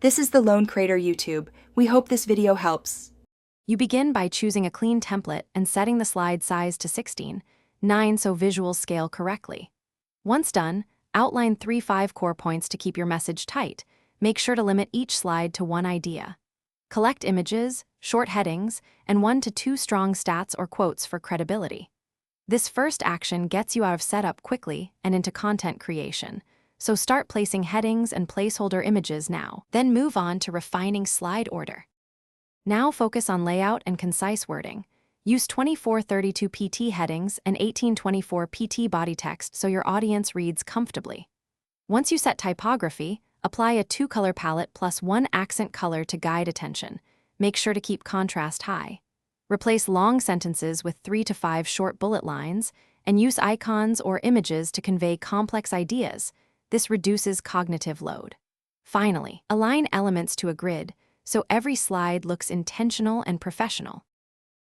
This is the Lone Creator YouTube. We hope this video helps. You begin by choosing a clean template and setting the slide size to 16:9 so visuals scale correctly. Once done, outline 3-5 core points to keep your message tight. Make sure to limit each slide to one idea. Collect images, short headings, and 1 to 2 strong stats or quotes for credibility. This first action gets you out of setup quickly and into content creation, so start placing headings and placeholder images now. Then move on to refining slide order. Now focus on layout and concise wording. Use 2432 PT headings and 1824 PT body text so your audience reads comfortably. Once you set typography, apply a 2-color palette plus 1 accent color to guide attention. Make sure to keep contrast high. Replace long sentences with 3 to 5 short bullet lines, and use icons or images to convey complex ideas. This reduces cognitive load. Finally, align elements to a grid so every slide looks intentional and professional.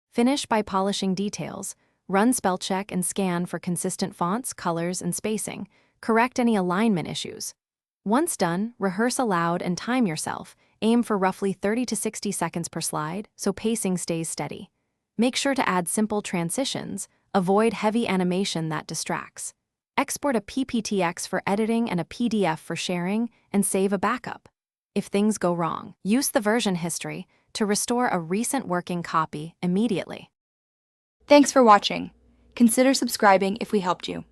Finish by polishing details. Run spell check and scan for consistent fonts, colors, and spacing. Correct any alignment issues. Once done, rehearse aloud and time yourself. Aim for roughly 30 to 60 seconds per slide so pacing stays steady. Make sure to add simple transitions. Avoid heavy animation that distracts. Export a PPTX for editing and a PDF for sharing, and save a backup. If things go wrong, use the version history to restore a recent working copy immediately. Thanks for watching. Consider subscribing if we helped you.